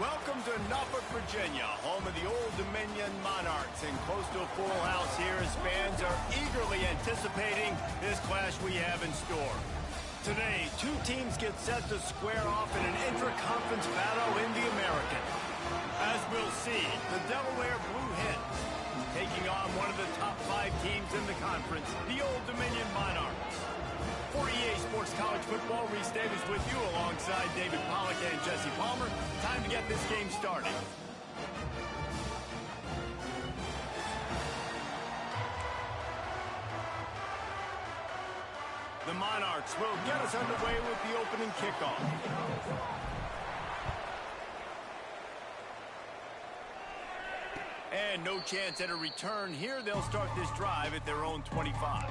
Welcome to Norfolk, Virginia, home of the Old Dominion Monarchs, and close to a full house here as fans are eagerly anticipating this clash we have in store. Today, two teams get set to square off in an intra-conference battle in the American. As we'll see, the Delaware Blue Hens taking on one of the top 5 teams in the conference, the Old Dominion Monarchs. For EA Sports College Football, Reese Davis with you alongside David Pollack and Jesse Palmer. Time to get this game started. The Monarchs will get us underway with the opening kickoff. And no chance at a return here. They'll start this drive at their own 25.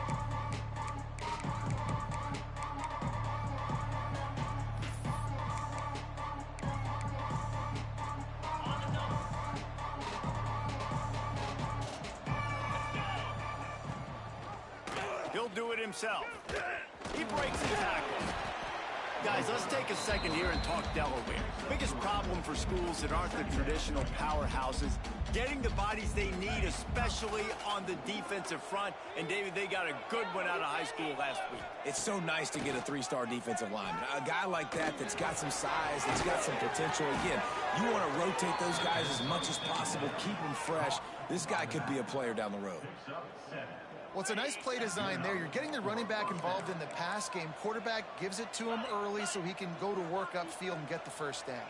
He'll do it himself. He breaks the tackle. Guys, let's take a second here and talk Delaware. Biggest problem for schools that aren't the traditional powerhouses, getting the bodies they need, especially on the defensive front. And, David, they got a good one out of high school last week. It's so nice to get a 3-star defensive lineman. A guy like that's got some size, that's got some potential. Again, you want to rotate those guys as much as possible, keep them fresh. This guy could be a player down the road. Well, it's a nice play design there. You're getting the running back involved in the pass game. Quarterback gives it to him early so he can go to work upfield and get the first down.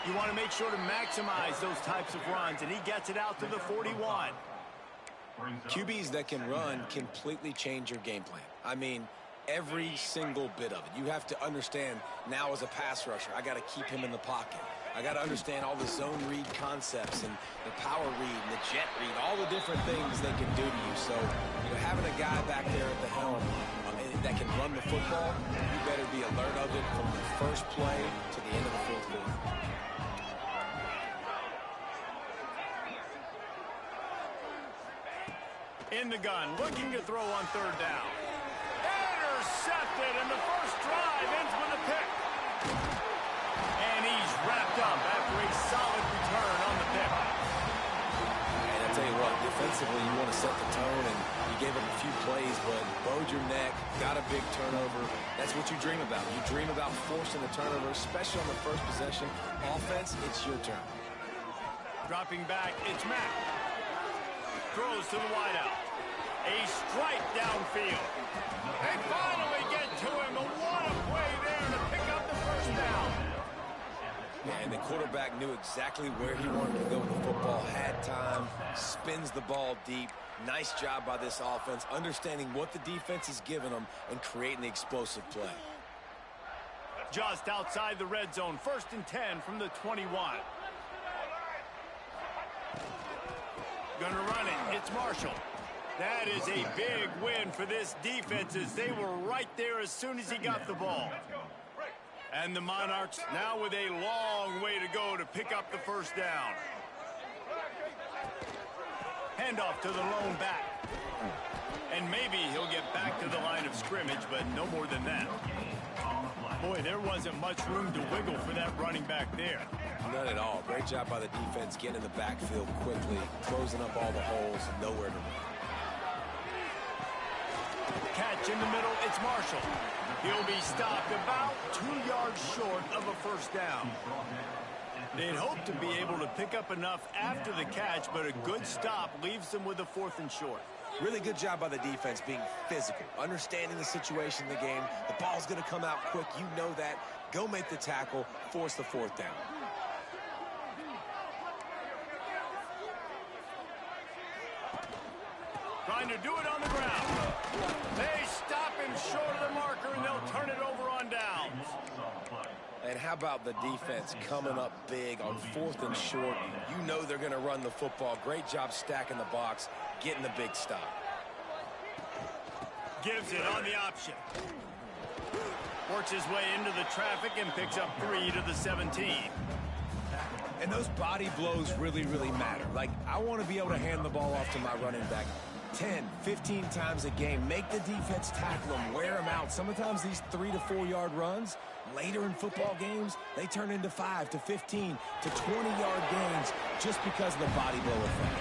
You want to make sure to maximize those types of runs, and he gets it out to the 41. QBs that can run completely change your game plan. I mean, every single bit of it. You have to understand now as a pass rusher, I got to keep him in the pocket. I got to understand all the zone read concepts and the power read and the jet read, all the different things they can do to you. So, having a guy back there at the helm that can run the football, you better be alert of it from the first play to the end of the fourth quarter. In the gun, looking to throw on third down. Intercepted, and the first drive ends with a pick. And he's wrapped up after a solid return on the pick. And I tell you what, defensively, you want to set the tone, and you gave him a few plays, but bowed your neck, got a big turnover. That's what you dream about. You dream about forcing the turnover, especially on the first possession. Offense, it's your turn. Dropping back, it's Mack. Throws to the wideout. A strike downfield. They finally get to him. But what a play there to pick up the first down. And the quarterback knew exactly where he wanted to go with the football, had time, spins the ball deep. Nice job by this offense, understanding what the defense is giving them and creating the explosive play. Just outside the red zone, 1st and 10 from the 21. Gonna run it. It's Marshall. That is a big win for this defense as they were right there as soon as he got the ball. And the Monarchs now with a long way to go to pick up the first down. Handoff to the lone back. And maybe he'll get back to the line of scrimmage, but no more than that. Boy, there wasn't much room to wiggle for that running back there. None at all. Great job by the defense getting in the backfield quickly, closing up all the holes, nowhere to run. Catch in the middle, it's Marshall. He'll be stopped about 2 yards short of a first down. They'd hope to be able to pick up enough after the catch, but a good stop leaves them with a 4th and short. Really good job by the defense being physical, understanding the situation in the game. The ball's going to come out quick. You know that. Go make the tackle, force the 4th down. Trying to do it on the ground. They stop him short of the marker, and they'll turn it over on downs. And how about the defense coming up big on 4th and short? You know they're going to run the football. Great job stacking the box, getting the big stop. Gives it on the option. Works his way into the traffic and picks up 3 to the 17. And those body blows really, really matter. Like, I want to be able to hand the ball off to my running back. 10, 15 times a game. Make the defense tackle them, wear them out. Sometimes these 3 to 4 yard runs, later in football games, they turn into 5 to 15 to 20-yard gains just because of the body blow effect.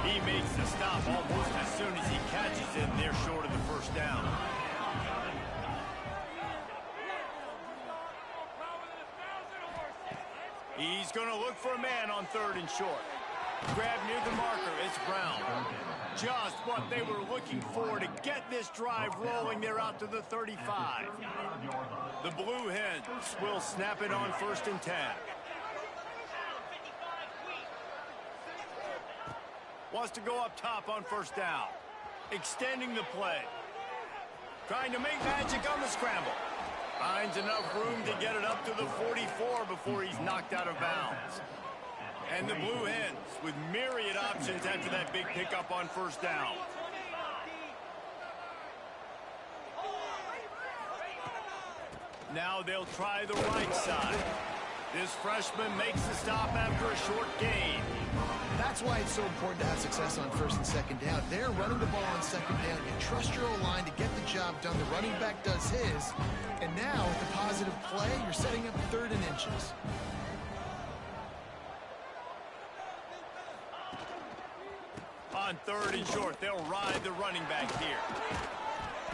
He makes the stop almost as soon as he catches it, and they're short of the first down. He's going to look for a man on 3rd and short. Grab near the marker. It's Brown. Just what they were looking for to get this drive rolling. They're out to the 35. The Blue Hens will snap it on 1st and 10. Wants to go up top on 1st down. Extending the play. Trying to make magic on the scramble. Finds enough room to get it up to the 44 before he's knocked out of bounds. And the Blue Hens with myriad options after that big pickup on 1st down. Now they'll try the right side. This freshman makes the stop after a short gain. That's why it's so important to have success on 1st and 2nd down. They're running the ball on 2nd down. You trust your O-line to get the job done. The running back does his. And now, with the positive play, you're setting up 3rd and inches. On 3rd and short, they'll ride the running back here.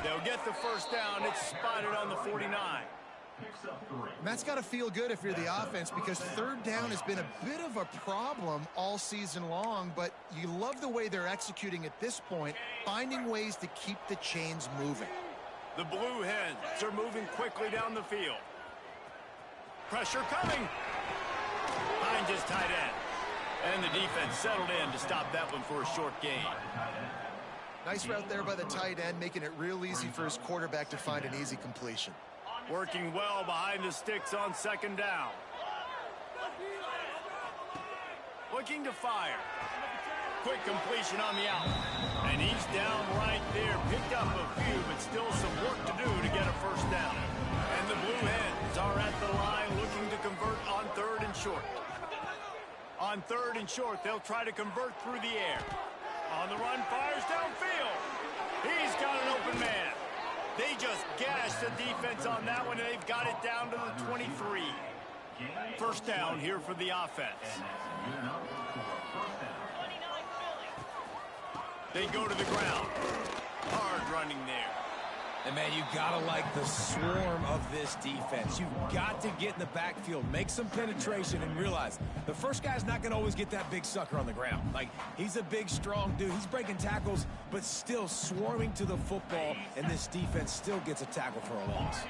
They'll get the first down. It's spotted on the 49. And that's got to feel good if you're the offense, because 3rd down has been a bit of a problem all season long, but you love the way they're executing at this point, finding ways to keep the chains moving. The Blue Hens are moving quickly down the field. Pressure coming. Behind his tight end. And the defense settled in to stop that one for a short gain. Nice route there by the tight end, making it real easy for his quarterback to find an easy completion. Working well behind the sticks on 2nd down. Looking to fire. Quick completion on the out. And he's down right there. Picked up a few, but still some work to do to get a first down. And the Blue Hens are at the line looking to convert on 3rd and short. On 3rd and short, they'll try to convert through the air. On the run, fires downfield. He's got an open man. They just gashed the defense on that one, and they've got it down to the 23. First down here for the offense. They go to the ground. Hard running there. And, man, you got to like the swarm of this defense. You've got to get in the backfield, make some penetration, and realize the first guy's not going to always get that big sucker on the ground. Like, he's a big, strong dude. He's breaking tackles, but still swarming to the football, and this defense still gets a tackle for a loss.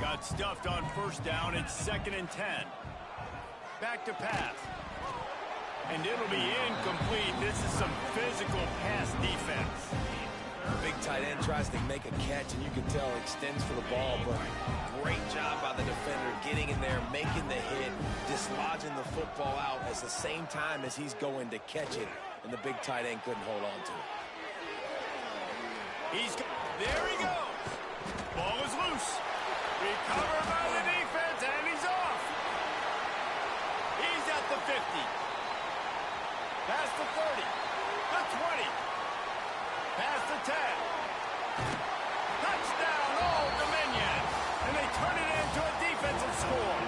Got stuffed on 1st down. It's 2nd and 10. Back to pass. And it'll be incomplete. This is some physical pass defense. Big tight end tries to make a catch, and you can tell extends for the ball, but great job by the defender getting in there, making the hit, dislodging the football out at the same time as he's going to catch it, and the big tight end couldn't hold on to it. There he goes. Ball is loose. Recovered by the defense, and he's off. He's at the 50. Past the 30. The 20. Past the 10. Touchdown, Old Dominion. And they turn it into a defensive score.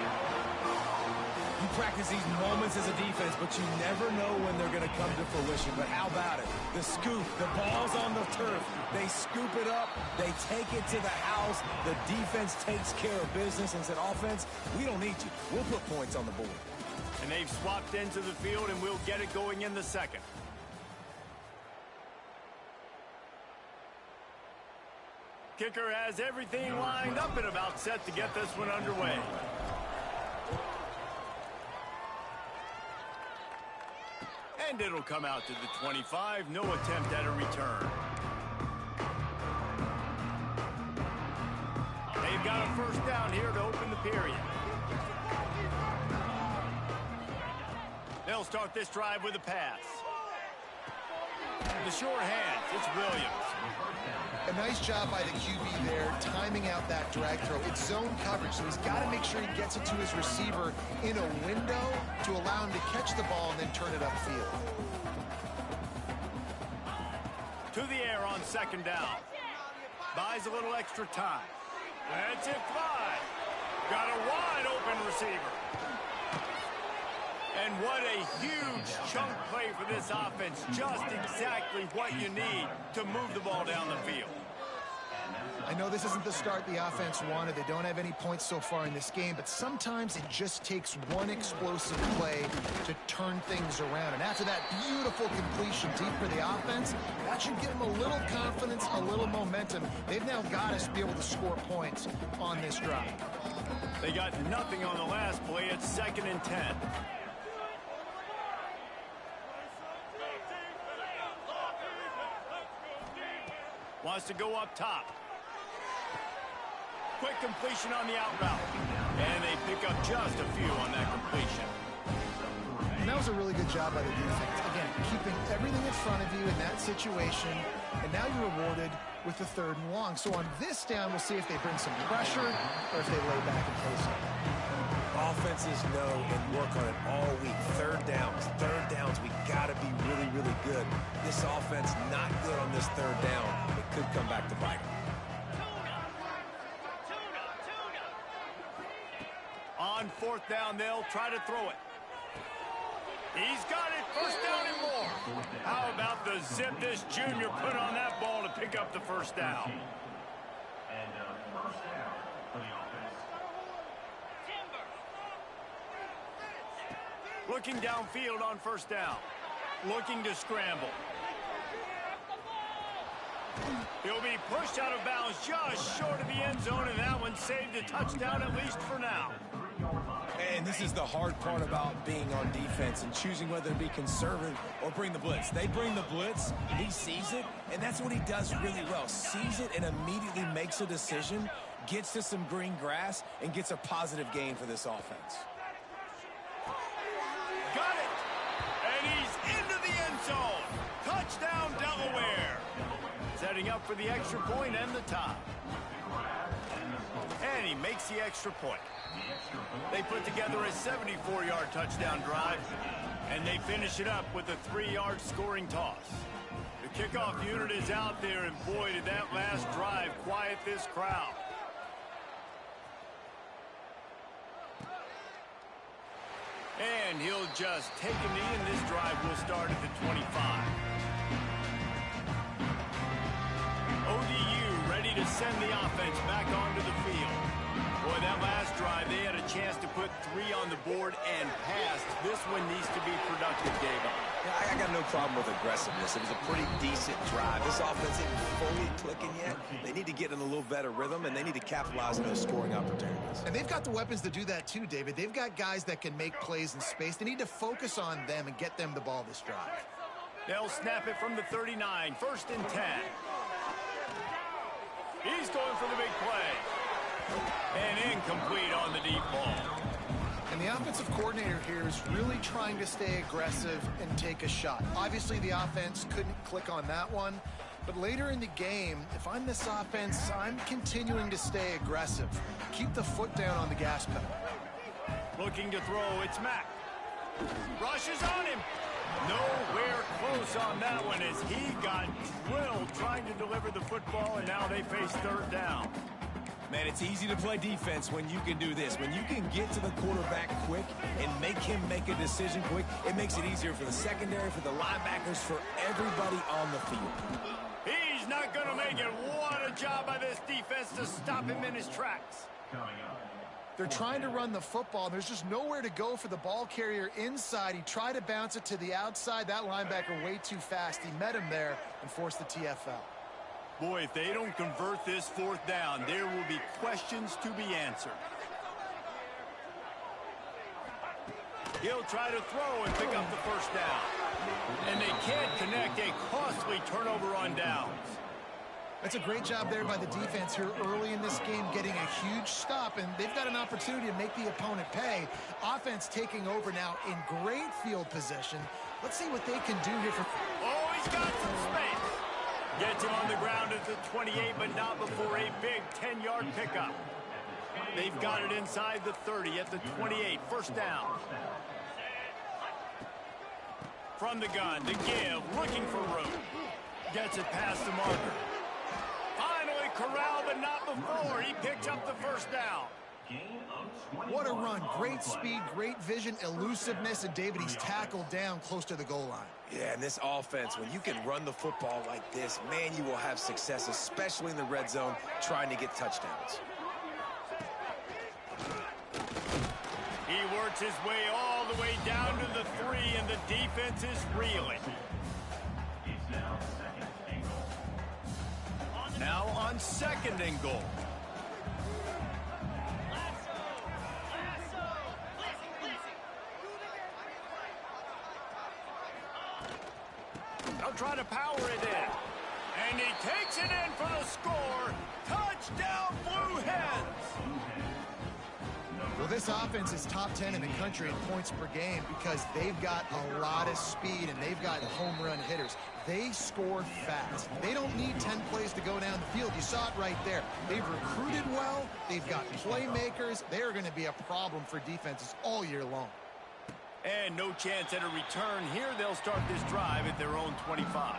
You practice these moments as a defense, but you never know when they're going to come to fruition. But how about it? The scoop, the ball's on the turf. They scoop it up. They take it to the house. The defense takes care of business and said, offense, we don't need you. We'll put points on the board. And they've swapped into the field, and we'll get it going in the 2nd. Kicker has everything lined up and about set to get this one underway. And it'll come out to the 25. No attempt at a return. They've got a first down here to open the period. They'll start this drive with a pass. The short hands, it's Williams. A nice job by the QB there, timing out that drag throw. It's zone coverage, so he's got to make sure he gets it to his receiver in a window to allow him to catch the ball and then turn it upfield. To the air on second down. Buys a little extra time. Lets it fly. Got a wide open receiver. And what a huge chunk play for this offense. Just exactly what you need to move the ball down the field. I know this isn't the start the offense wanted. They don't have any points so far in this game, but sometimes it just takes one explosive play to turn things around. And after that beautiful completion deep for the offense, that should give them a little confidence, a little momentum. They've now got us to be able to score points on this drive. They got nothing on the last play. It's 2nd and 10. Wants to go up top. Quick completion on the out route. And they pick up just a few on that completion. And that was a really good job by the defense. Again, keeping everything in front of you in that situation. And now you're rewarded with the 3rd and long. So on this down, we'll see if they bring some pressure or if they lay back and play something. Offenses know and work on it all week. Third downs, we got to be really, really good. This offense not good on this 3rd down. It could come back to bite them. On 4th down, they'll try to throw it. He's got it. 1st down and more. How about the zip this junior put on that ball to pick up the 1st down? And 1st down for the offense. Looking downfield on 1st down. Looking to scramble. He'll be pushed out of bounds just short of the end zone, and that one saved a touchdown at least for now. And this is the hard part about being on defense and choosing whether to be conservative or bring the blitz. They bring the blitz, he sees it, and that's what he does really well. Sees it and immediately makes a decision, gets to some green grass, and gets a positive gain for this offense. Got it! And he's into the end zone. Touchdown, Delaware. Setting up for the extra point and the tie. And he makes the extra point. They put together a 74-yard touchdown drive, and they finish it up with a 3-yard scoring toss. The kickoff unit is out there, and boy, did that last drive quiet this crowd. And he'll just take a knee, and this drive will start at the 25. ODU ready to send the offense back onto the field. Boy, that last drive, they had a chance to put 3 on the board and passed. This one needs to be productive, David. Yeah, I got no problem with aggressiveness. It was a pretty decent drive. This offense isn't fully clicking yet. They need to get in a little better rhythm, and they need to capitalize on those scoring opportunities. And they've got the weapons to do that too, David. They've got guys that can make plays in space. They need to focus on them and get them the ball this drive. They'll snap it from the 39, 1st and 10. He's going for the big play. And incomplete on the deep ball. And the offensive coordinator here is really trying to stay aggressive and take a shot. Obviously, the offense couldn't click on that one. But later in the game, if I'm this offense, I'm continuing to stay aggressive. Keep the foot down on the gas pedal. Looking to throw, it's Mack. Rushes on him. Nowhere close on that one as he got drilled trying to deliver the football, and now they face 3rd down. Man, it's easy to play defense when you can do this. When you can get to the quarterback quick and make him make a decision quick, it makes it easier for the secondary, for the linebackers, for everybody on the field. He's not going to make it. What a job by this defense to stop him in his tracks. They're trying to run the football. There's just nowhere to go for the ball carrier inside. He tried to bounce it to the outside. That linebacker way too fast. He met him there and forced the TFL. Boy, if they don't convert this 4th down, there will be questions to be answered. He'll try to throw and pick up the 1st down. And they can't connect. A costly turnover on downs. That's a great job there by the defense here early in this game, getting a huge stop, and they've got an opportunity to make the opponent pay. Offense taking over now in great field position. Let's see what they can do here. Oh, he's got some space. Gets him on the ground at the 28, but not before a big 10-yard pickup. They've got it inside the 30 at the 28. 1st down. From the gun, the give, looking for room. gets it past the marker. Finally corralled, but not before. He picks up the first down. What a run. Great speed, great vision, elusiveness, and David, he's tackled down close to the goal line. Yeah, and this offense, when you can run the football like this, man, you will have success, especially in the red zone, trying to get touchdowns. He works his way all the way down to the 3, and the defense is reeling. Now on 2nd and goal. They'll try to power it in. And he takes it in for the score. Touchdown, Blue Hens! Well, this offense is top 10 in the country in points per game because they've got a lot of speed and they've got home run hitters. They score fast. They don't need 10 plays to go down the field. You saw it right there. They've recruited well. They've got playmakers. They're going to be a problem for defenses all year long. And no chance at a return here. They'll start this drive at their own 25.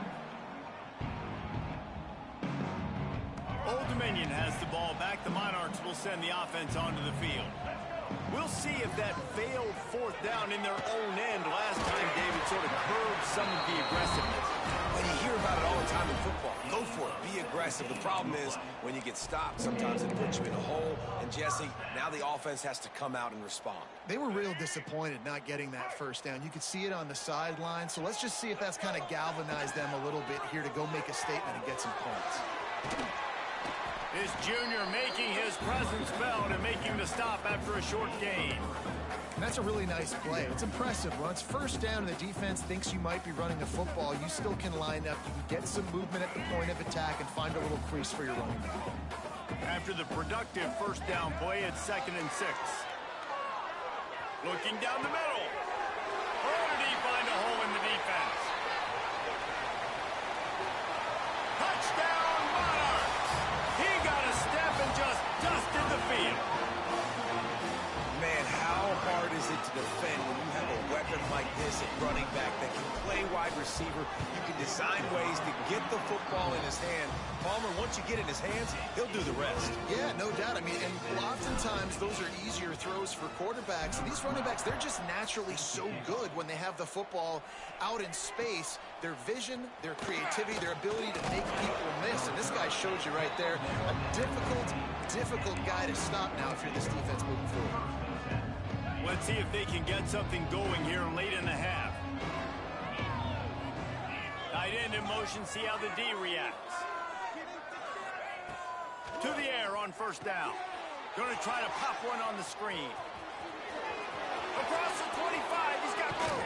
Old Dominion has the ball back. The Monarchs will send the offense onto the field. We'll see if that failed 4th down in their own end last time, David, sort of curbed some of the aggressiveness. Well, you hear about it all the time in football. Go for it. Be aggressive. The problem is when you get stopped, sometimes it puts you in a hole. And, Jesse, now the offense has to come out and respond. They were real disappointed not getting that 1st down. You could see it on the sideline. So let's just see if that's kind of galvanized them a little bit here to go make a statement and get some points. This junior making his presence felt and making the stop after a short gain. And that's a really nice play. It's impressive. Once 1st down and the defense thinks you might be running the football, you still can line up. You can get some movement at the point of attack and find a little crease for your running back. After the productive 1st down play, it's 2nd and 6. Looking down the middle. Oh, did he find a hole in the defense? Touchdown, Monarchs! He got a step and just dusted the field. Man, how hard is it to defend when you have a weapon like this at running back that can play wide receiver? You can design ways to get the football in his hand. Palmer, once you get it in his hands, he'll do the rest. Yeah, no doubt. I mean, and oftentimes those are easier throws for quarterbacks. And these running backs, they're just naturally so good when they have the football out in space. Their vision, their creativity, their ability to make people miss. And this guy showed you right there a difficult guy to stop now if you're this defense moving forward. Let's see if they can get something going here late in the half. Tight end in motion, see how the D reacts. To the air on 1st down. Going to try to pop one on the screen. Across the 25, he's got room.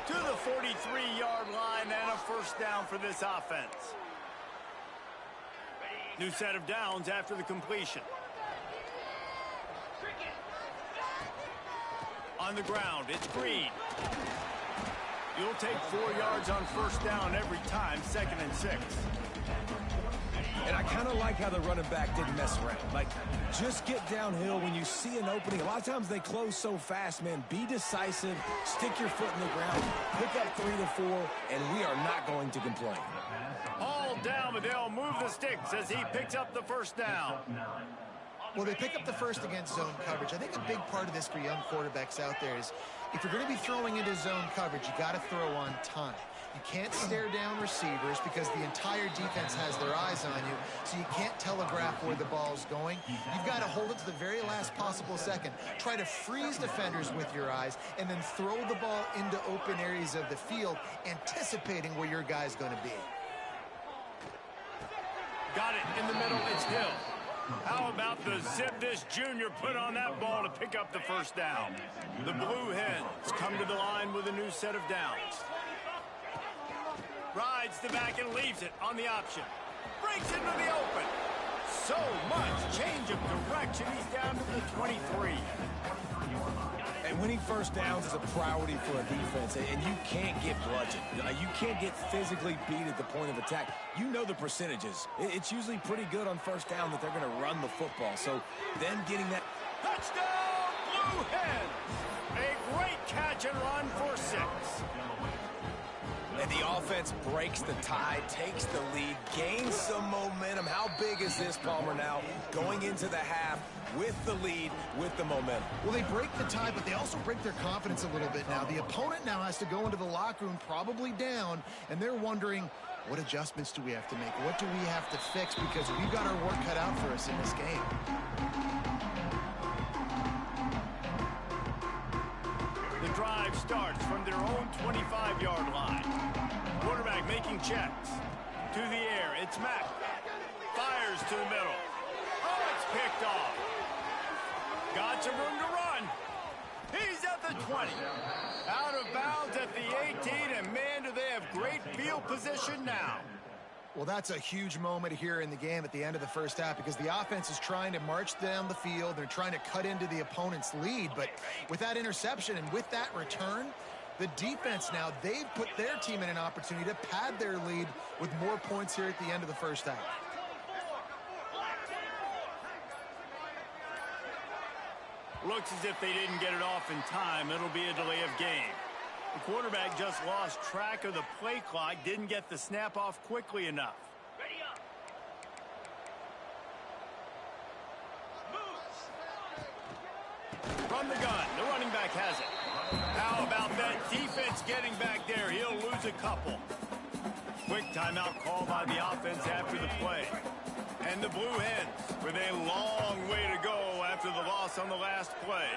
To the 43-yard line and a 1st down for this offense. New set of downs after the completion. On the ground, it's Green. You'll take 4 yards on 1st down every time, 2nd and 6. And I kind of like how the running back didn't mess around. Like, just get downhill when you see an opening. A lot of times they close so fast, man. Be decisive, stick your foot in the ground, pick up 3 to 4, and we are not going to complain. All down, but they'll move the sticks as he picks up the 1st down. Well, they pick up the 1st against zone coverage. I think a big part of this for young quarterbacks out there is if you're going to be throwing into zone coverage, you got to throw on time. You can't stare down receivers because the entire defense has their eyes on you, so you can't telegraph where the ball's going. You've got to hold it to the very last possible second. Try to freeze defenders with your eyes, and then throw the ball into open areas of the field, anticipating where your guy's going to be. Got it in the middle, it's Hill. How about the zip this junior put on that ball to pick up the 1st down? The Blue Hens come to the line with a new set of downs. Rides the back and leaves it on the option. Breaks into the open. So much change of direction. He's down to the 23. And winning 1st downs is a priority for a defense, and you can't get bludgeoned. You can't get physically beat at the point of attack. You know the percentages. It's usually pretty good on 1st down that they're going to run the football. So then getting that... Touchdown, Blue Hens! A great catch and run for 6. And the offense breaks the tie, takes the lead, gains some momentum. How big is this, Palmer, now? Going into the half with the lead, with the momentum. Well, they break the tie, but they also break their confidence a little bit now. The opponent now has to go into the locker room probably down, and they're wondering, what adjustments do we have to make? What do we have to fix? Because we've got our work cut out for us in this game. The drive starts from their own 25-yard line. Quarterback making checks. To the air, it's Mack. Fires to the middle. Oh, it's picked off. Got some room to run. He's at the 20. Out of bounds at the 18, and man, do they have great field position now. Well, that's a huge moment here in the game at the end of the first half because the offense is trying to march down the field. They're trying to cut into the opponent's lead, but with that interception and with that return, the defense now, they've put their team in an opportunity to pad their lead with more points here at the end of the first half. Looks as if they didn't get it off in time. It'll be a delay of game. The quarterback just lost track of the play clock, didn't get the snap off quickly enough. From the gun, the running back has it. How about that defense getting back there? He'll lose a couple. Quick timeout call by the offense after the play. And the Blue Hens with a long way to go after the loss on the last play.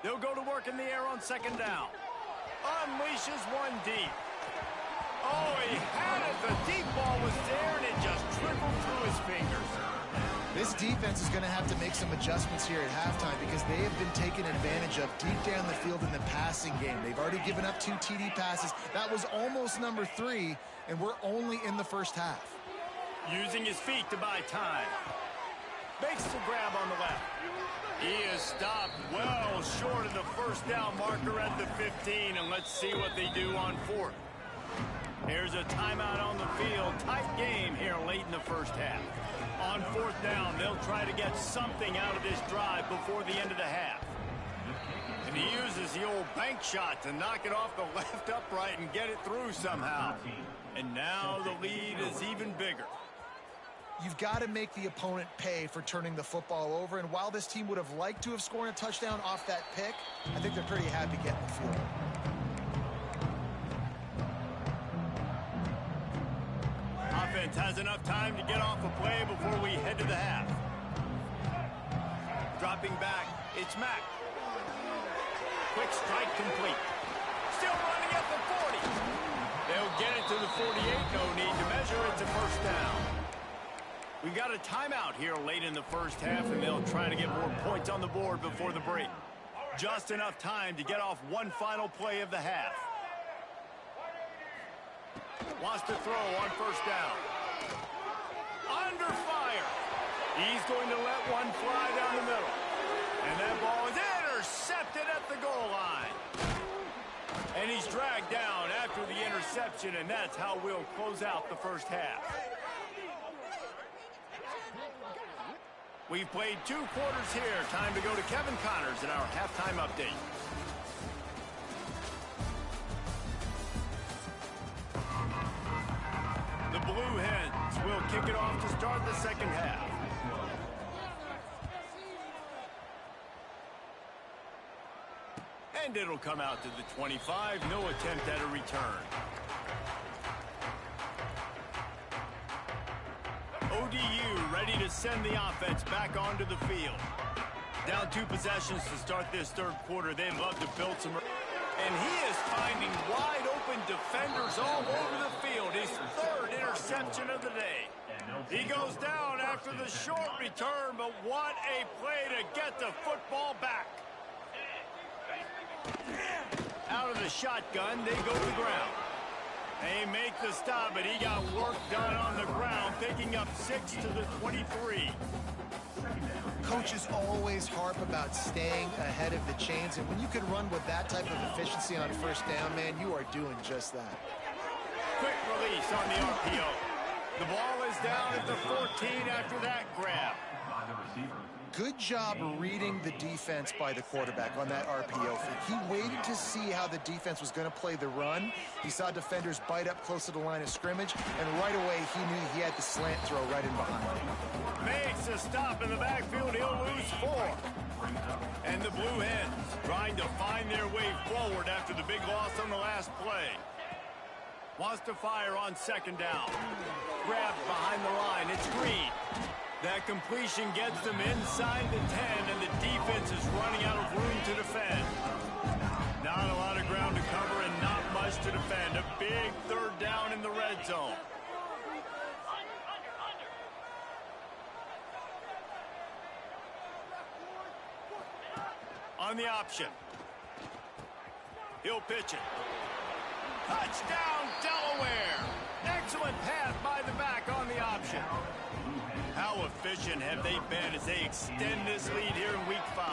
They'll go to work in the air on second down. Unleashes one deep. Oh, he had it. The deep ball was there, and it just trickled through his fingers. This defense is going to have to make some adjustments here at halftime because they have been taken advantage of deep down the field in the passing game. They've already given up 2 TD passes. That was almost number 3, and we're only in the first half. Using his feet to buy time. Makes the grab on the left. He is stopped well short of the first down marker at the 15, and let's see what they do on fourth. Here's a timeout on the field. Tight game here late in the first half. On fourth down, they'll try to get something out of this drive before the end of the half. And he uses the old bank shot to knock it off the left upright and get it through somehow. And now the lead is even bigger. You've got to make the opponent pay for turning the football over, and while this team would have liked to have scored a touchdown off that pick, I think they're pretty happy getting the field. Offense has enough time to get off a play before we head to the half. Dropping back, it's Mack. Quick strike complete. Still running at the 40. They'll get it to the 48. No need to measure. It's a first down. We got a timeout here late in the first half, and they'll try to get more points on the board before the break. Just enough time to get off one final play of the half. Wants to throw on first down. Under fire. He's going to let one fly down the middle. And that ball is intercepted at the goal line. And he's dragged down after the interception, and that's how we'll close out the first half. We've played 2 quarters here. Time to go to Kevin Connors in our halftime update. The Blue Hens will kick it off to start the second half. And it'll come out to the 25. No attempt at a return. ODU ready to send the offense back onto the field. Down 2 possessions to start this third quarter. They'd love to build some. And he is finding wide open defenders all over the field. His 3rd interception of the day. He goes down after the short return, but what a play to get the football back. Out of the shotgun, they go to the ground. They make the stop, but he got work done on the ground, picking up 6 to the 23. Coaches always harp about staying ahead of the chains, and when you can run with that type of efficiency on first down, man, you are doing just that. Quick release on the RPO. The ball is down at the 14 after that grab. Good job reading the defense by the quarterback on that RPO feed. He waited to see how the defense was going to play the run. He saw defenders bite up close to the line of scrimmage, and right away he knew he had the slant throw right in behind him. Makes a stop in the backfield. He'll lose 4. And the Blue Hens trying to find their way forward after the big loss on the last play. Wants to fire on second down. Grabbed behind the line. It's Green. That completion gets them inside the 10, and the defense is running out of room to defend. Not a lot of ground to cover and not much to defend. A big third down in the red zone. On the option. He'll pitch it. Touchdown, Delaware! Excellent pass by the back on the option. How efficient have they been as they extend this lead here in Week 5?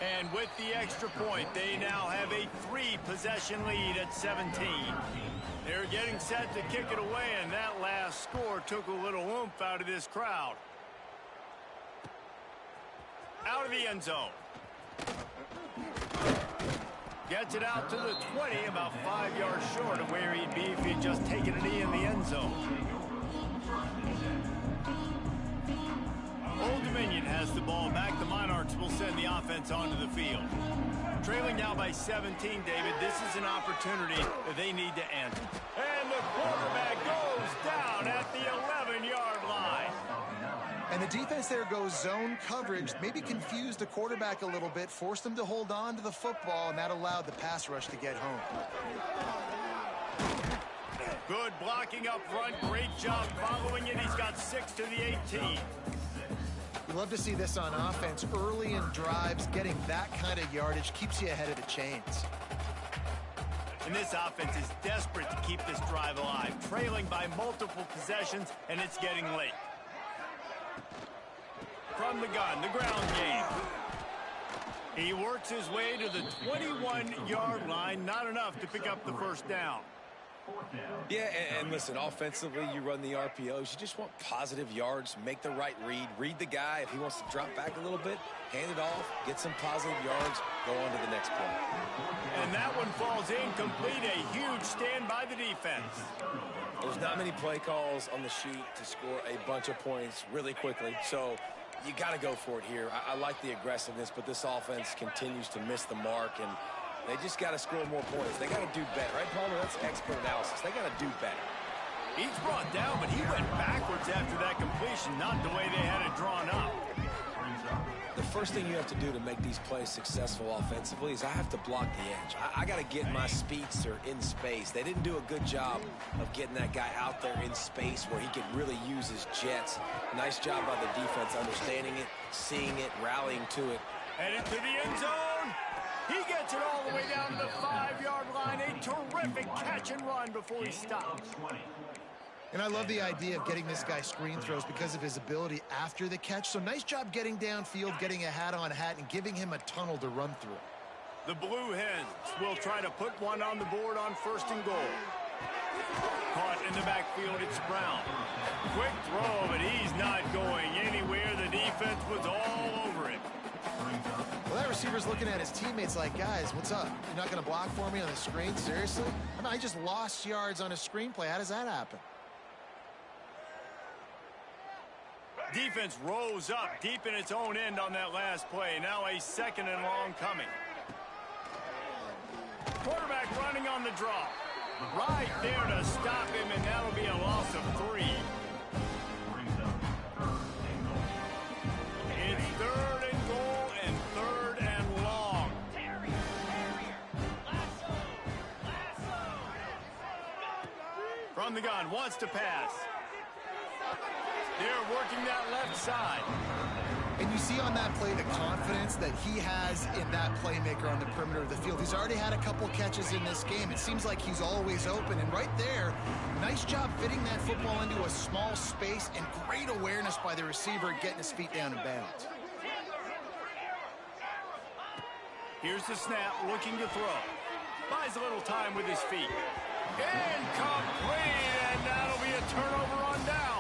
And with the extra point, they now have a 3-possession lead at 17. They're getting set to kick it away, and that last score took a little oomph out of this crowd. Out of the end zone. Gets it out to the 20, about 5 yards short of where he'd be if he'd just taken a knee in the end zone. Old Dominion has the ball back. The Monarchs will send the offense onto the field. Trailing now by 17, David. This is an opportunity that they need to answer. And the quarterback goes down at the 11-yard line. And the defense there goes zone coverage, maybe confused the quarterback a little bit, forced him to hold on to the football, and that allowed the pass rush to get home. Good blocking up front. Great job following it. He's got 6 to the 18. You love to see this on offense. Early in drives, getting that kind of yardage keeps you ahead of the chains. And this offense is desperate to keep this drive alive, trailing by multiple possessions, and it's getting late. From the gun, the ground game. He works his way to the 21-yard line, not enough to pick up the first down. Yeah, and listen, offensively, you run the RPOs. You just want positive yards, make the right read the guy. If he wants to drop back a little bit, hand it off, get some positive yards, go on to the next play. And that one falls incomplete. A huge stand by the defense. There's not many play calls on the sheet to score a bunch of points really quickly, so you got to go for it here. I like the aggressiveness, but this offense continues to miss the mark, and they just got to score more points. They got to do better, right, Palmer? That's expert analysis. They got to do better. He's brought down, but he went backwards after that completion, not the way they had it drawn up. The first thing you have to do to make these plays successful offensively is I have to block the edge. I got to get my speedster in space. They didn't do a good job of getting that guy out there in space where he could really use his jets. Nice job by the defense understanding it, seeing it, rallying to it. Headed to the end zone. He gets it all the way down to the 5-yard line. A terrific catch and run before he stops. And I love the idea of getting this guy screen throws because of his ability after the catch. So nice job getting downfield, getting a hat-on-hat, and giving him a tunnel to run through. The Blue Hens will try to put one on the board on 1st and goal. Caught in the backfield, it's Brown. Quick throw, but he's not going anywhere. The defense was all over him. Well, that receiver's looking at his teammates like, guys, what's up? You're not going to block for me on the screen? Seriously? I mean, I just lost yards on a screenplay. How does that happen? Defense rose up deep in its own end on that last play. Now a 2nd and long coming. Quarterback running on the draw. Right there to stop him, and that'll be a loss of 3. It's 3rd and goal and 3rd and long. From the gun, wants to pass. They're working that left side. And you see on that play the confidence that he has in that playmaker on the perimeter of the field. He's already had a couple catches in this game. It seems like he's always open. And right there, nice job fitting that football into a small space and great awareness by the receiver getting his feet down in bounds. Here's the snap, looking to throw. Buys a little time with his feet. Incomplete, and that'll be a turnover on down.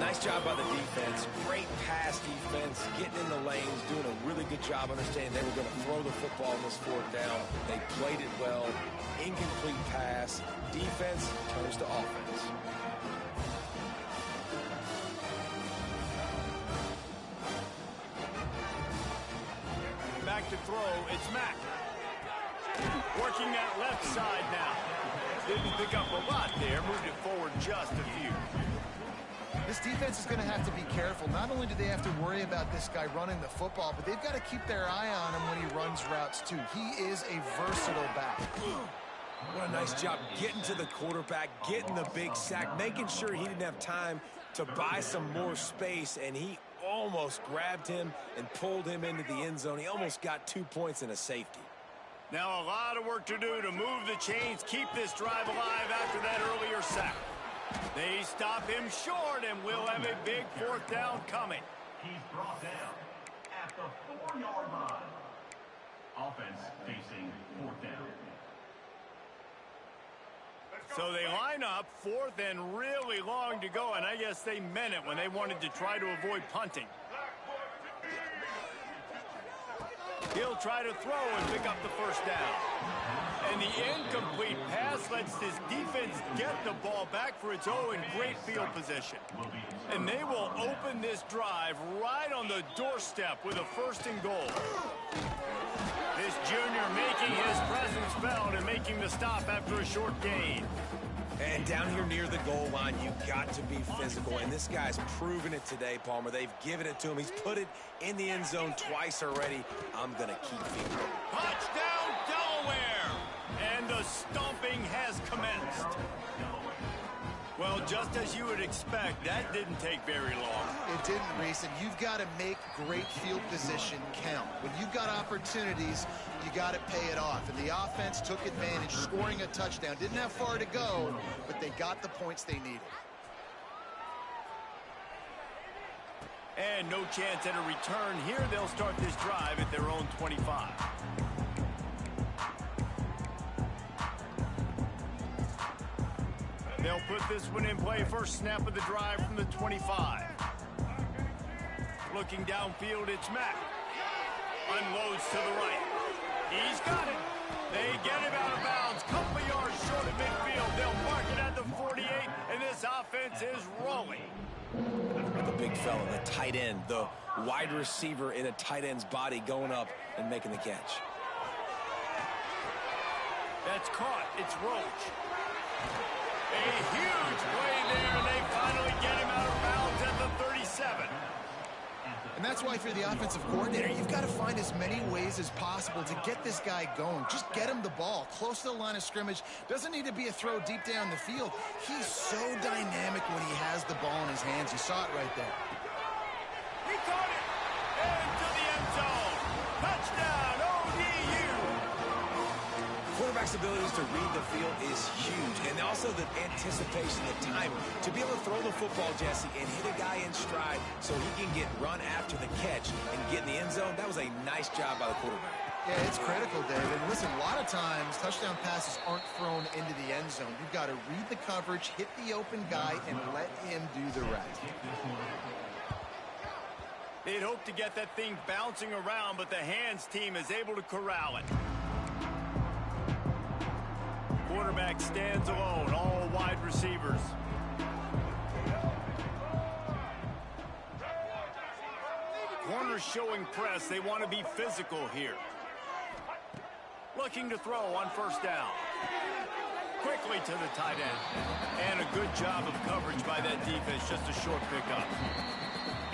Nice job by the defense. Great pass defense, getting in the lanes, doing a really good job understanding they were going to throw the football on this fourth down. They played it well. Incomplete pass. Defense turns to offense. Back to throw, it's Mack. Working that left side now. Didn't pick up a lot there, moved it forward just a few. This defense is going to have to be careful. Not only do they have to worry about this guy running the football, but they've got to keep their eye on him when he runs routes too. He is a versatile back. What a nice job getting to the quarterback, getting the big sack, making sure he didn't have time to buy some more space, and he almost grabbed him and pulled him into the end zone. He almost got 2 points and a safety. Now a lot of work to do to move the chains, keep this drive alive after that earlier sack. They stop him short, and we'll have a big fourth down coming. He's brought down at the 4-yard line. Offense facing fourth down. So they line up, fourth and really long to go, and I guess they meant it when they wanted to try to avoid punting. He'll try to throw and pick up the first down. And the incomplete pass lets this defense get the ball back for its own great field position. And they will open this drive right on the doorstep with a 1st and goal. This junior making his presence felt and making the stop after a short gain. And down here near the goal line, you've got to be physical. And this guy's proven it today, Palmer. They've given it to him. He's put it in the end zone twice already. I'm going to keep feeding. Touchdown, Delaware! And the stomping has commenced. Well, just as you would expect, that didn't take very long. It didn't, Reese, and you've got to make great field position count. When you've got opportunities, you got to pay it off. And the offense took advantage, scoring a touchdown. Didn't have far to go, but they got the points they needed. And no chance at a return here. They'll start this drive at their own 25. They'll put this one in play. First snap of the drive from the 25. Looking downfield, it's Mack. Unloads to the right. He's got it. They get him out of bounds. Couple of yards short of midfield. They'll mark it at the 48, and this offense is rolling. The big fella, the tight end, the wide receiver in a tight end's body going up and making the catch. That's caught. It's Roach. A huge play there, and they finally get him out of bounds at the 37. And that's why if you're the offensive coordinator, you've got to find as many ways as possible to get this guy going. Just get him the ball close to the line of scrimmage. Doesn't need to be a throw deep down the field. He's so dynamic when he has the ball in his hands. You saw it right there. He caught it into the end zone. Touchdown, ODU. Quarterback's abilities to read the field is huge, and also the anticipation, the time to be able to throw the football, Jesse, and hit a guy in stride so he can get run after the catch and get in the end zone. That was a nice job by the quarterback. Yeah, it's critical, David. Listen, a lot of times touchdown passes aren't thrown into the end zone. You've got to read the coverage, hit the open guy, and let him do the rest. They'd hope to get that thing bouncing around, but the hands team is able to corral it. Quarterback stands alone, all wide receivers. Corners showing press. They want to be physical here. Looking to throw on first down. Quickly to the tight end. And a good job of coverage by that defense. Just a short pickup.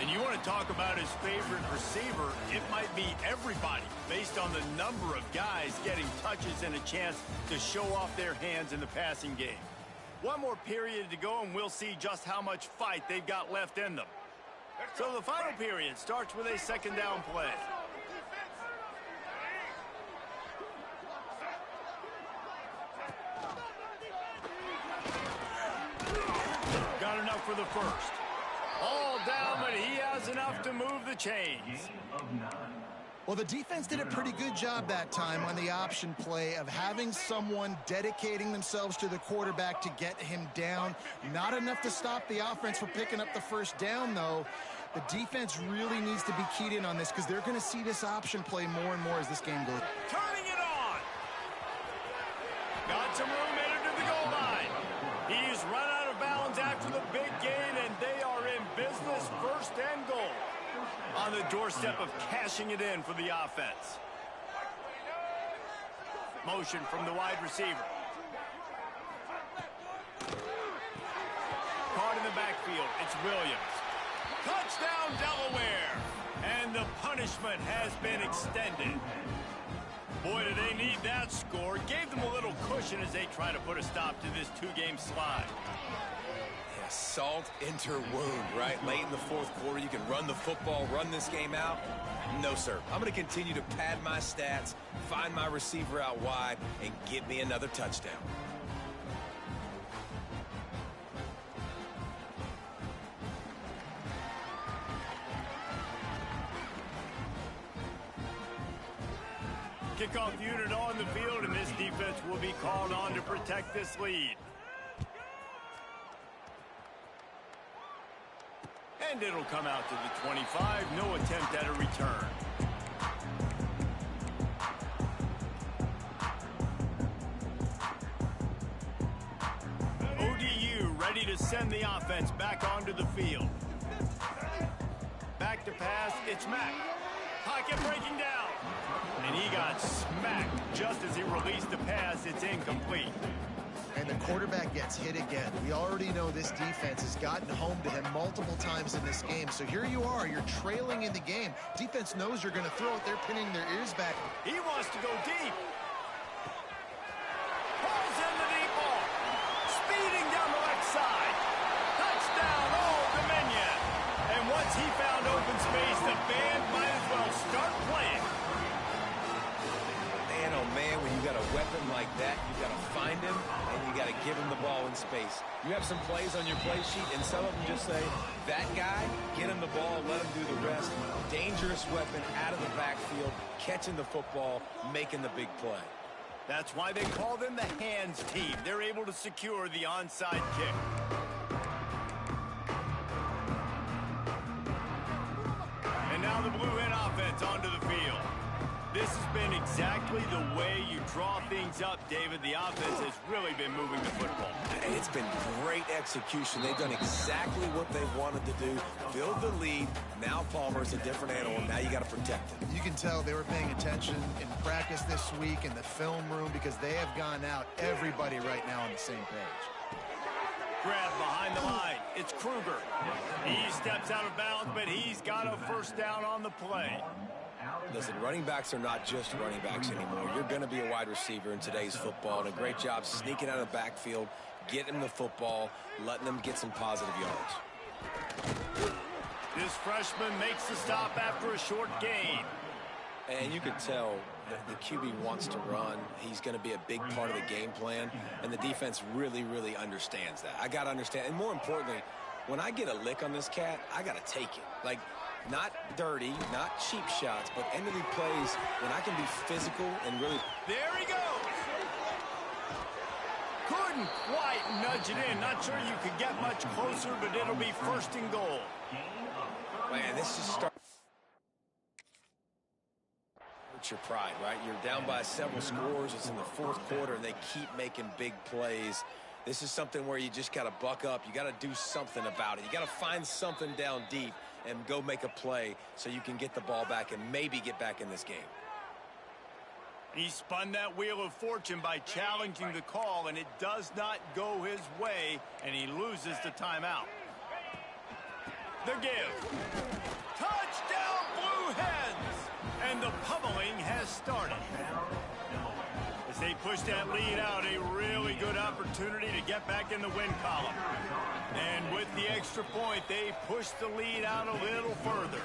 And you want to talk about his favorite receiver, it might be everybody based on the number of guys getting touches and a chance to show off their hands in the passing game. One more period to go, and we'll see just how much fight they've got left in them. So the final period starts with a second down play. Got enough for the first. All down, but he has enough to move the chains. Well, the defense did a pretty good job that time on the option play of having someone dedicating themselves to the quarterback to get him down. Not enough to stop the offense from picking up the first down, though. The defense really needs to be keyed in on this because they're going to see this option play more and more as this game goes. Turning it on. Got some room headed to the goal line. He's run out of bounds after the big gain, and they are in business, first and goal. On the doorstep of cashing it in for the offense. Motion from the wide receiver. Caught in the backfield. It's Williams. Touchdown, Delaware. And the punishment has been extended. Boy, do they need that score. Gave them a little cushion as they try to put a stop to this two-game slide. Yeah, salt into wound, right? Late in the fourth quarter, you can run the football, run this game out. No, sir. I'm going to continue to pad my stats, find my receiver out wide, and get me another touchdown. Kickoff unit on the field, and this defense will be called on to protect this lead. And it'll come out to the 25. No attempt at a return. ODU ready to send the offense back onto the field. Back to pass. It's Mack. Pocket breaking down. And he got smacked just as he released the pass. It's incomplete. And the quarterback gets hit again. We already know this defense has gotten home to him multiple times in this game. So here you are. You're trailing in the game. Defense knows you're going to throw it. They're pinning their ears back. He wants to go deep. Pulls in the deep ball. Speeding down the left side. Touchdown, Old Dominion. And once he found open space, the band might as well start playing. Man, oh man, when you got a weapon like that, you got to find him and you got to give him the ball in space. You have some plays on your play sheet, and some of them just say, that guy, get him the ball, let him do the rest. Dangerous weapon out of the backfield, catching the football, making the big play. That's why they call them the hands team. They're able to secure the onside kick. And now the Blue Hen offense onto the field. This has been exactly the way you draw things up, David. The offense has really been moving the football. It's been great execution. They've done exactly what they wanted to do. Build the lead. Now Palmer's a different animal. Now you got to protect him. You can tell they were paying attention in practice this week in the film room because they have gone out, everybody right now on the same page. Grab behind the line. It's Kruger. He steps out of bounds, but he's got a first down on the play. Listen, running backs are not just running backs anymore. You're going to be a wide receiver in today's football, and a great job sneaking out of the backfield, getting them the football, letting them get some positive yards. This freshman makes the stop after a short gain. And you can tell that the QB wants to run. He's going to be a big part of the game plan, and the defense really, really understands that. I got to understand, and more importantly, when I get a lick on this cat, I got to take it. Like, not dirty, not cheap shots, but end of the plays when I can be physical and really... There he goes! Couldn't quite nudge it in. Not sure you could get much closer, but it'll be first and goal. Man, this just starts... Hurts your pride, right? You're down by several scores. It's in the fourth quarter, and they keep making big plays. This is something where you just got to buck up. You got to do something about it. You got to find something down deep and go make a play so you can get the ball back and maybe get back in this game. He spun that wheel of fortune by challenging the call, and it does not go his way, and he loses the timeout. The give. Touchdown, Blue Hens! And the pummeling has started. As they push that lead out, a really good opportunity to get back in the win column. And with the extra point, they push the lead out a little further.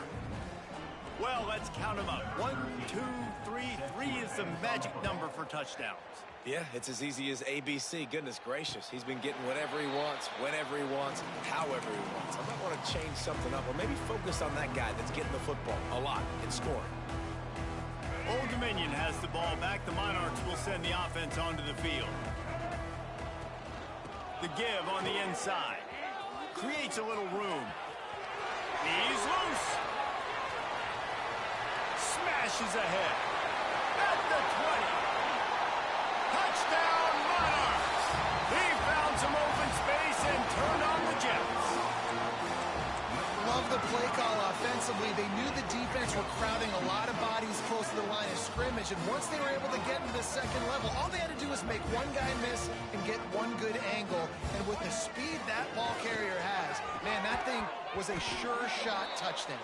Well, let's count them up. 1, 2, 3. 3 is the magic number for touchdowns. Yeah, it's as easy as ABC. Goodness gracious. He's been getting whatever he wants, whenever he wants, however he wants. I might want to change something up or maybe focus on that guy that's getting the football a lot and scoring. Old Dominion has the ball back. The Monarchs will send the offense onto the field. The give on the inside. Creates a little room. He's loose. Smashes ahead. At the 20. Touchdown, Monarchs. He found some open space and turned on the Jets. Love the play call offensively. They knew the defense were crowding a lot of bodies close to the line of scrimmage, and once they were able to get into the second level, all they had to do was make one guy miss and get one good angle. And with the speed that ball carrier has, man, that thing was a sure shot touchdown.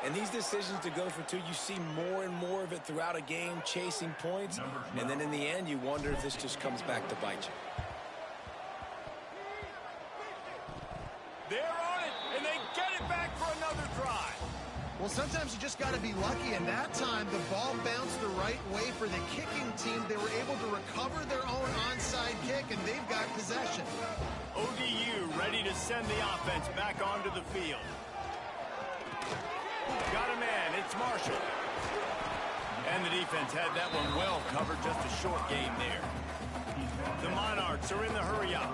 And these decisions to go for two, you see more and more of it throughout a game, chasing points, and then in the end, you wonder if this just comes back to bite you. They're on it, and they get it back for another drive. Well, sometimes you just got to be lucky, and that time the ball bounced the right way for the kicking team. They were able to recover their own onside kick, and they've got possession. ODU ready to send the offense back onto the field. Got a man, it's Marshall. And the defense had that one well covered, just a short game there. The Monarchs are in the hurry up.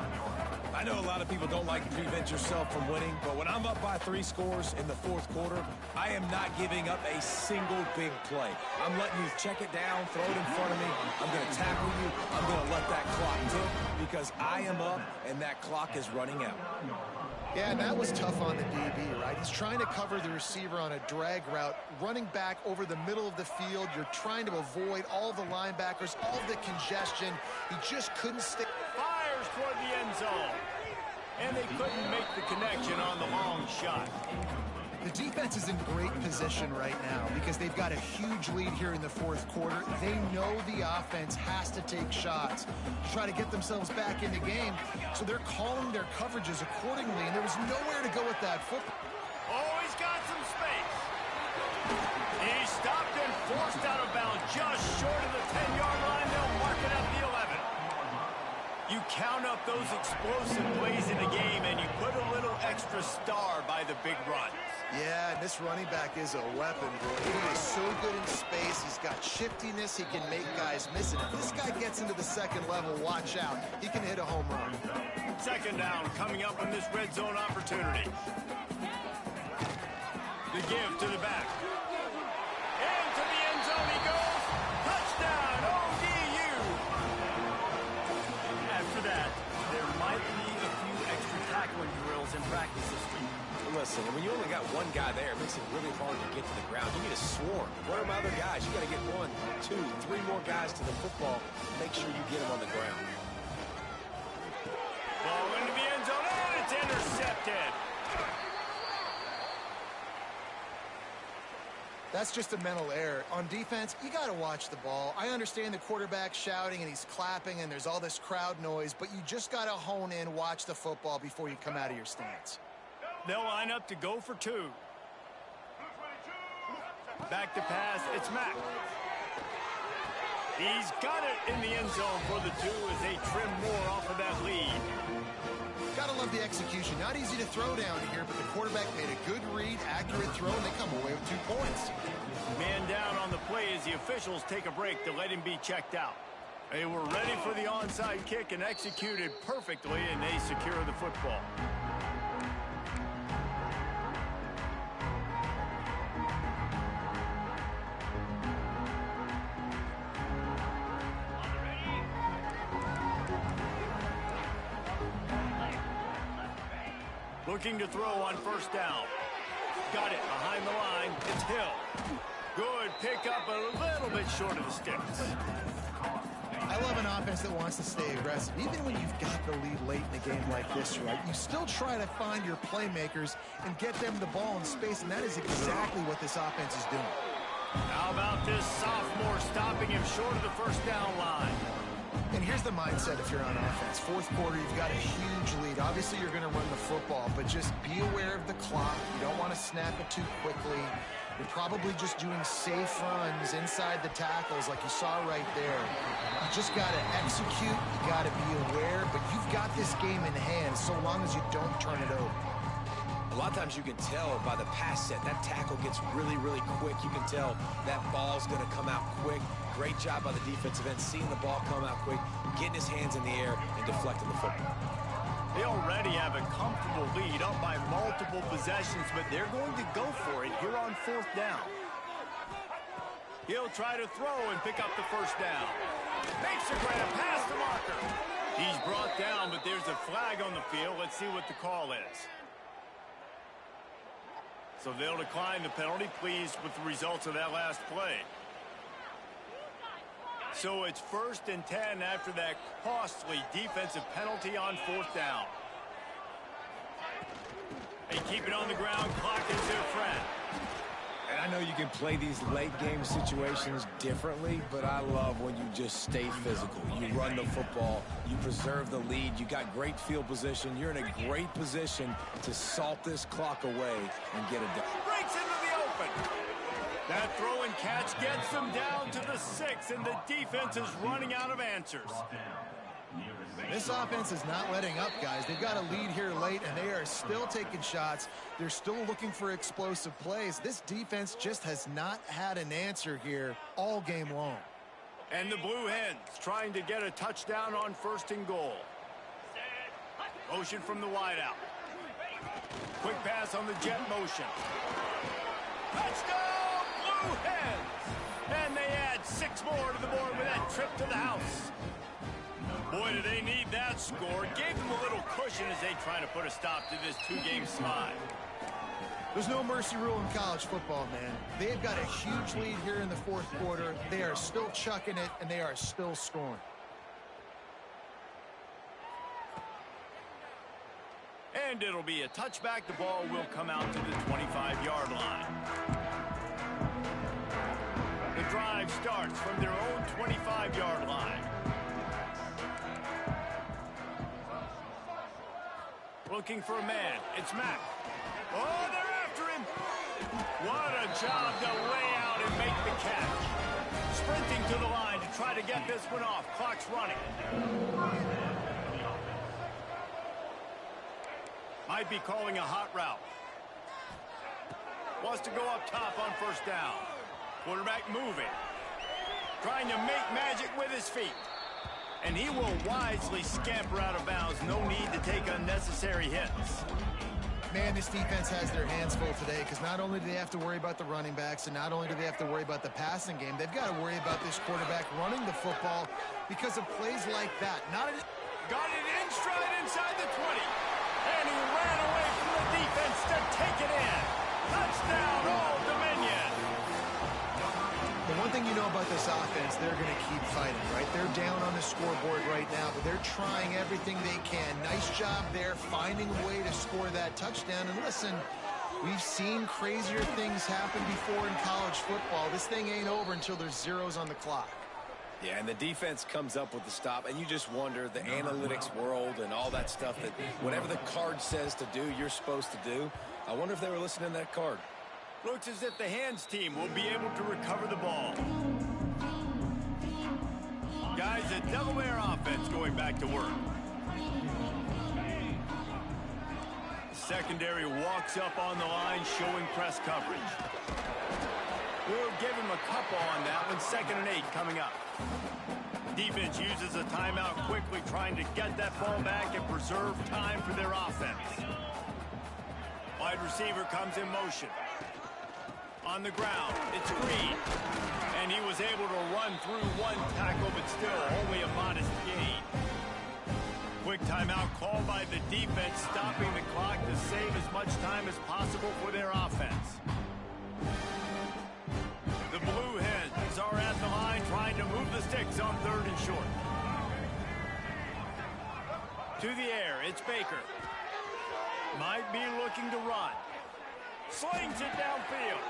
I know a lot of people don't like to prevent yourself from winning, but when I'm up by 3 scores in the fourth quarter, I am not giving up a single big play. I'm letting you check it down, throw it in front of me. I'm going to tackle you. I'm going to let that clock tick because I am up and that clock is running out. Yeah, and that was tough on the DB, right? He's trying to cover the receiver on a drag route, running back over the middle of the field. You're trying to avoid all the linebackers, all the congestion. He just couldn't stick. Fires toward the end zone. And they couldn't make the connection on the long shot. The defense is in great position right now because they've got a huge lead here in the fourth quarter. They know the offense has to take shots to try to get themselves back in the game, so they're calling their coverages accordingly, and there was nowhere to go with that football. Oh, he's got some space. He stopped and forced out of bounds just short of the 10-yard line. They'll mark it at the 11. You count up those explosive plays in the game, and you put a little extra star by the big runs. Yeah, and this running back is a weapon, boy. He is so good in space. He's got shiftiness. He can make guys miss it. If this guy gets into the second level, watch out. He can hit a home run. Second down coming up on this red zone opportunity. The give to the back. Into the end zone he goes. Touchdown, ODU. After that, there might be a few extra tackling drills in practice this week. Listen, when you only got one guy there, it makes it really hard to get to the ground. You need a swarm. What are my other guys? You got to get 1, 2, 3 more guys to the football. Make sure you get them on the ground. Ball into the end zone, and it's intercepted. That's just a mental error. On defense, you got to watch the ball. I understand the quarterback shouting and he's clapping and there's all this crowd noise, but you just got to hone in, watch the football before you come out of your stance. They'll line up to go for 2. Back to pass, it's Mack. He's got it in the end zone for the 2 as they trim more off of that lead. Gotta love the execution. Not easy to throw down here, but the quarterback made a good read, accurate throw, and they come away with 2 points. Man down on the play as the officials take a break to let him be checked out. They were ready for the onside kick and executed perfectly, and they secure the football. Looking to throw on first down. Got it behind the line. It's Hill. Good pickup, a little bit short of the sticks. I love an offense that wants to stay aggressive. Even when you've got the lead late in a game like this, right, you still try to find your playmakers and get them the ball in space, and that is exactly what this offense is doing. How about this sophomore stopping him short of the first down line? And here's the mindset if you're on offense. Fourth quarter, you've got a huge lead. Obviously, you're going to run the football, but just be aware of the clock. You don't want to snap it too quickly. You're probably just doing safe runs inside the tackles like you saw right there. You just got to execute. You got to be aware, but you've got this game in hand so long as you don't turn it over. A lot of times you can tell by the pass set. That tackle gets really, really quick. You can tell that ball's going to come out quick. Great job by the defensive end, seeing the ball come out quick, getting his hands in the air, and deflecting the football. They already have a comfortable lead up by multiple possessions, but they're going to go for it here on 4th down. He'll try to throw and pick up the first down. Makes a grab past the marker. He's brought down, but there's a flag on the field. Let's see what the call is. So they'll decline the penalty. Pleased with the results of that last play. So it's 1st and 10 after that costly defensive penalty on 4th down. They keep it on the ground. Clock is their friend. And I know you can play these late game situations differently, but I love when you just stay physical. You run the football, you preserve the lead, you got great field position, you're in a great position to salt this clock away and get it done. Breaks into the open. That throw and catch gets them down to the 6, and the defense is running out of answers. This offense is not letting up, guys. They've got a lead here late, and they are still taking shots. They're still looking for explosive plays. This defense just has not had an answer here all game long. And the Blue Hens trying to get a touchdown on 1st and goal. Motion from the wideout. Quick pass on the jet motion. Touchdown, Blue Hens! And they add 6 more to the board with that trip to the house. Boy, do they need that score. Gave them a little cushion as they try to put a stop to this 2-game slide. There's no mercy rule in college football, man. They've got a huge lead here in the 4th quarter. They are still chucking it, and they are still scoring. And it'll be a touchback. The ball will come out to the 25-yard line. The drive starts from their own 25-yard line. Looking for a man. It's Mack. Oh, they're after him. What a job to lay out and make the catch. Sprinting to the line to try to get this one off. Clock's running. Might be calling a hot route. Wants to go up top on 1st down. Quarterback moving. Trying to make magic with his feet. And he will wisely scamper out of bounds. No need to take unnecessary hits. Man, this defense has their hands full today because not only do they have to worry about the running backs and not only do they have to worry about the passing game, they've got to worry about this quarterback running the football because of plays like that. Got it in stride inside the 20. And he ran away from the defense to take it in. Touchdown, Old Dominion. The one thing you know about this offense, they're going to keep fighting, right? They're down on the scoreboard right now, but they're trying everything they can. Nice job there, finding a way to score that touchdown. And listen, we've seen crazier things happen before in college football. This thing ain't over until there's zeros on the clock. Yeah, and the defense comes up with the stop, and you just wonder, the analytics world and all that stuff, that whatever the card says to do, you're supposed to do. I wonder if they were listening to that card. Looks as if the hands team will be able to recover the ball. Guys, the Delaware offense going back to work. The secondary walks up on the line, showing press coverage. We'll give him a couple on that one. 2nd and 8 coming up. Defense uses a timeout quickly, trying to get that ball back and preserve time for their offense. Wide receiver comes in motion. On the ground, it's Green. And he was able to run through one tackle, but still only a modest gain. Quick timeout called by the defense, stopping the clock to save as much time as possible for their offense. The Blue Hens are at the line trying to move the sticks on 3rd and short. To the air, it's Baker. Might be looking to run. Slings it downfield.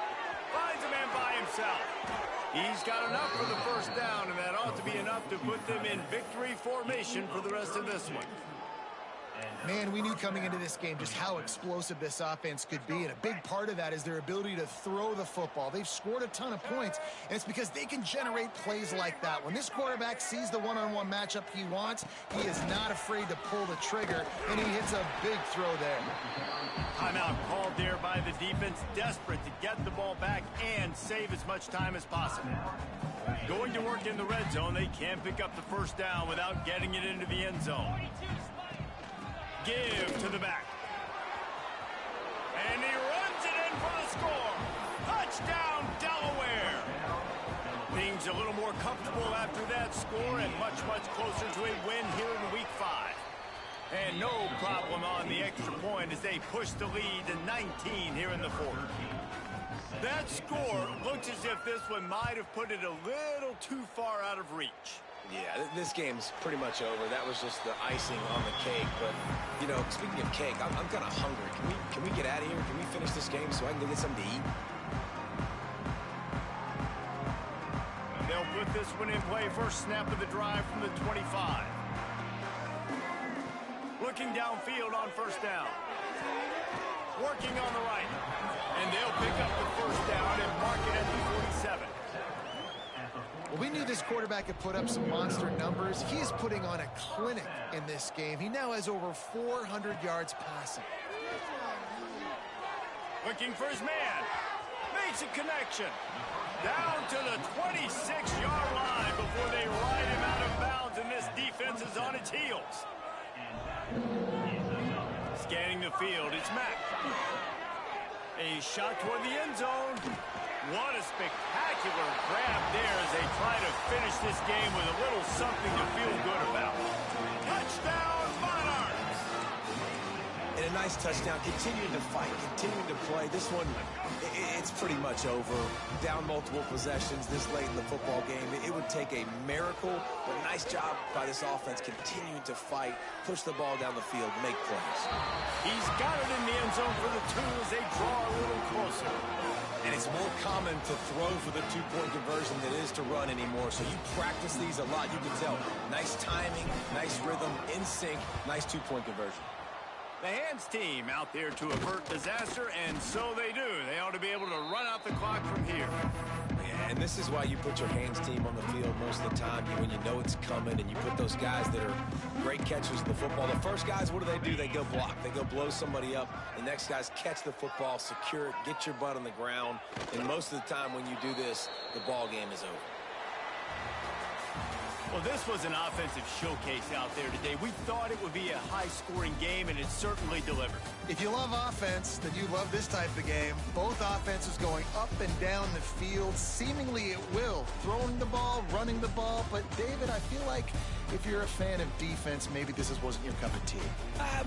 Finds a man by himself. He's got enough for the 1st down, and that ought to be enough to put them in victory formation for the rest of this one. Man, we knew coming into this game just how explosive this offense could be, and a big part of that is their ability to throw the football. They've scored a ton of points, and it's because they can generate plays like that. When this quarterback sees the one-on-one matchup he wants, he is not afraid to pull the trigger, and he hits a big throw there. Timeout called there by the defense, desperate to get the ball back and save as much time as possible. Going to work in the red zone, they can't pick up the first down without getting it into the end zone. Give to the back. And he runs it in for the score. Touchdown, Delaware. Things a little more comfortable after that score and much, much closer to a win here in Week 5. And no problem on the extra point as they push the lead to 19 here in the fourth. That score looks as if this one might have put it a little too far out of reach. Yeah, this game's pretty much over. That was just the icing on the cake. But, you know, speaking of cake, I'm kind of hungry. Can we get out of here? Can we finish this game so I can go get something to eat? They'll put this one in play. First snap of the drive from the 25. Looking downfield on first down. Working on the right. And they'll pick up the first down and mark it at the 47. Well, we knew this quarterback could put up some monster numbers. He is putting on a clinic in this game. He now has over 400 yards passing. Looking for his man. Makes a connection. Down to the 26-yard line before they ride him out of bounds, and this defense is on its heels. Scanning the field, it's Mack. A shot toward the end zone. What a spectacular grab there as they try to finish this game with a little something to feel good about. Touchdown, Monarchs! And a nice touchdown. Continuing to fight, continuing to play. This one, it's pretty much over. Down multiple possessions this late in the football game. It would take a miracle, but a nice job by this offense continuing to fight, push the ball down the field, make plays. He's got it in the end zone for the two as they draw a little closer. And it's more common to throw for the two-point conversion than it is to run anymore. So you practice these a lot. You can tell. Nice timing, nice rhythm, in sync, nice two-point conversion. The hands team out there to avert disaster, and so they do. They ought to be able to run out the clock from here. Yeah, and this is why you put your hands team on the field most of the time when you know it's coming, and you put those guys that are great catchers of the football. The first guys, what do? They go block. They go blow somebody up. The next guys catch the football, secure it, get your butt on the ground. And most of the time when you do this, the ball game is over. Well, this was an offensive showcase out there today. We thought it would be a high-scoring game, and it certainly delivered. If you love offense, then you love this type of game. Both offenses going up and down the field, seemingly at will. Throwing the ball, running the ball. But, David, I feel like if you're a fan of defense, maybe this wasn't your cup of tea.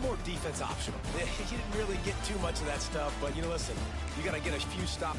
More defense optional. You didn't really get too much of that stuff, but, listen, you got to get a few stops.